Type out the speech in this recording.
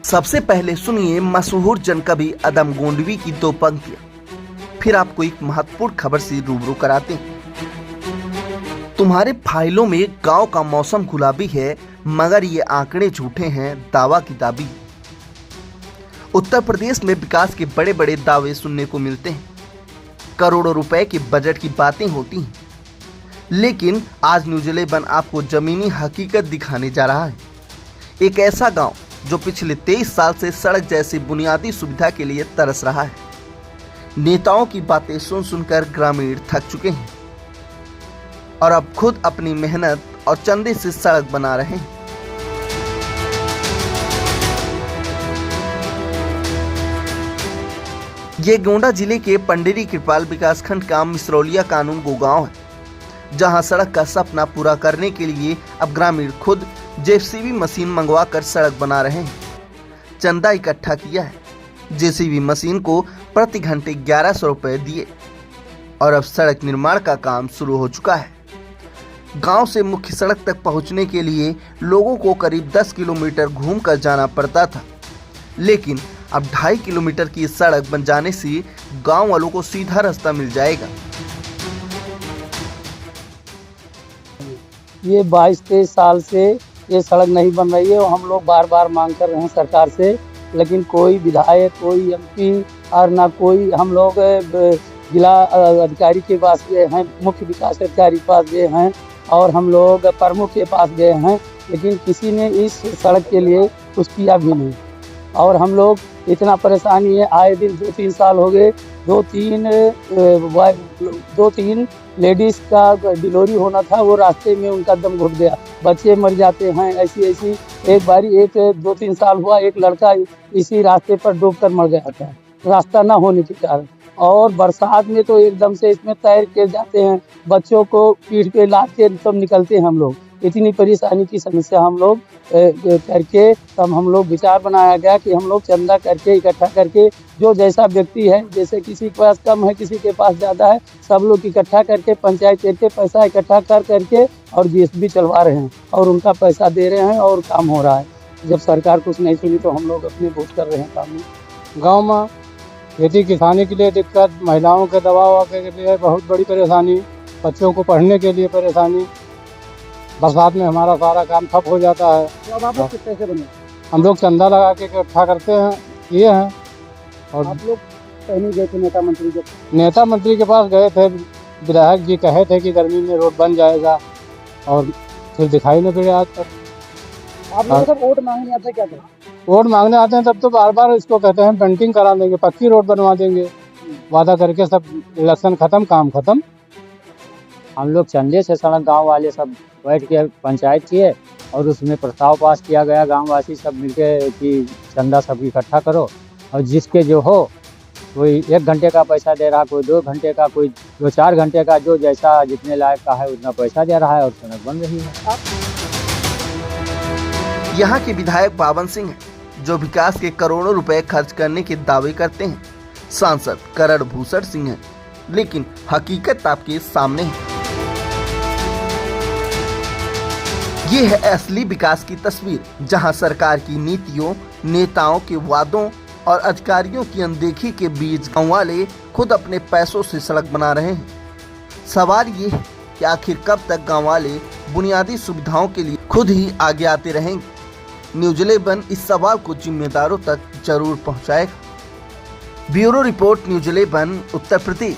सबसे पहले सुनिए मशहूर जनकवि अदम गोंडवी की दो पंक्तियां, फिर आपको एक महत्वपूर्ण खबर से रूबरू कराते हैं। तुम्हारे फाइलों में गांव का मौसम गुलाबी है, मगर ये आंकड़े झूठे हैं, दावा किताबी। उत्तर प्रदेश में विकास के बड़े बड़े दावे सुनने को मिलते हैं, करोड़ों रुपए के बजट की बातें होती हैं, लेकिन आज न्यूज़11 आपको जमीनी हकीकत दिखाने जा रहा है। एक ऐसा गांव जो पिछले 23 साल से सड़क जैसी बुनियादी सुविधा के लिए तरस रहा है। नेताओं की बातें सुन सुनकर ग्रामीण थक चुके हैं और अब खुद अपनी मेहनत और चंदे से सड़क बना रहे हैं। ये गोंडा जिले के पंडेरी कृपाल विकासखंड का मिसरौलिया कानून गो गांव है, जहां सड़क का सपना पूरा करने के लिए अब ग्रामीण खुद जेसीबी मशीन मंगवाकर सड़क बना रहे हैं। चंदा इकट्ठा किया है, जेसीबी मशीन को प्रति घंटे 1100 रुपए दिए और अब सड़क निर्माण का काम शुरू हो चुका है। गांव से मुख्य सड़क तक पहुंचने के लिए लोगों को करीब 10 किलोमीटर घूमकर जाना पड़ता था, लेकिन अब 2.5 किलोमीटर की सड़क बन जाने से गांव वालों को सीधा रास्ता मिल जाएगा। ये 22-23 साल से ये सड़क नहीं बन रही है और हम लोग बार बार मांग कर रहे हैं सरकार से, लेकिन कोई विधायक, कोई एमपी और ना कोई, हम लोग जिला अधिकारी के पास गए हैं, मुख्य विकास अधिकारी के पास गए हैं और हम लोग प्रमुख के पास गए हैं, लेकिन किसी ने इस सड़क के लिए कुछ किया भी नहीं। और हम लोग इतना परेशानी है, आए दिन 2-3 साल हो गए, 2-3 लेडीज़ का डिलीवरी होना था, वो रास्ते में उनका दम घुट गया, बच्चे मर जाते हैं। ऐसी एक बारी 2-3 साल हुआ, एक लड़का इसी रास्ते पर डूबकर मर गया था, रास्ता ना होने के कारण। और बरसात में तो एकदम से इसमें तैर के जाते हैं, बच्चों को पीठ पे लाद के तब निकलते हैं हम लोग। इतनी परेशानी की समस्या हम लोग करके तब हम लोग विचार बनाया गया कि हम लोग चंदा करके, इकट्ठा करके, जो जैसा व्यक्ति है, जैसे किसी के पास कम है, किसी के पास ज़्यादा है, सब लोग इकट्ठा करके पंचायत करके पैसा इकट्ठा करके और जेसीबी चलवा रहे हैं और उनका पैसा दे रहे हैं और काम हो रहा है। जब सरकार कुछ नहीं सुनी तो हम लोग अपने वोट कर रहे हैं काम में। गाँव में खेती किसानी के लिए दिक्कत, महिलाओं के दबाव के लिए बहुत बड़ी परेशानी, बच्चों को पढ़ने के लिए परेशानी, बरसात में हमारा सारा काम ठप हो जाता है। तो अब आप लोग किस पैसे बने? हम लोग चंदा लगा के इकट्ठा करते हैं, किए हैं। और आप लोग कहीं गए थे नेता मंत्री के पास गए थे, विधायक जी कहे थे कि गर्मी में रोड बन जाएगा और फिर दिखाई नहीं पड़े आज तक। आप लोग सब वोट मांगने आते क्या करें? वोट मांगने आते हैं तब तो बार बार इसको कहते हैं पेंटिंग करा देंगे, पक्की रोड बनवा देंगे, वादा करके सब इलेक्शन खत्म, काम खत्म। हम लोग चंदे से सड़क गांव वाले सब बैठ के पंचायत किए और उसमें प्रस्ताव पास किया गया, गांववासी सब मिलके कि चंदा सब इकट्ठा करो और जिसके जो हो, कोई 1 घंटे का पैसा दे रहा, कोई 2 घंटे का, कोई 2-4 घंटे का, जो जैसा जितने लायक का है उतना पैसा दे रहा है और सड़क बन रही है। यहाँ के विधायक पावन सिंह हैं, जो विकास के करोड़ों रुपए खर्च करने के दावे करते हैं। सांसद करण भूषण सिंह हैं, लेकिन हकीकत आपके सामने है। ये है असली विकास की तस्वीर, जहां सरकार की नीतियों, नेताओं के वादों और अधिकारियों की अनदेखी के बीच गांव वाले खुद अपने पैसों से सड़क बना रहे हैं। सवाल ये है कि आखिर कब तक गांव वाले बुनियादी सुविधाओं के लिए खुद ही आगे आते रहेंगे? न्यूज़11 इस सवाल को जिम्मेदारों तक जरूर पहुंचाएगा। Bureau report, News11 Uttar Pradesh.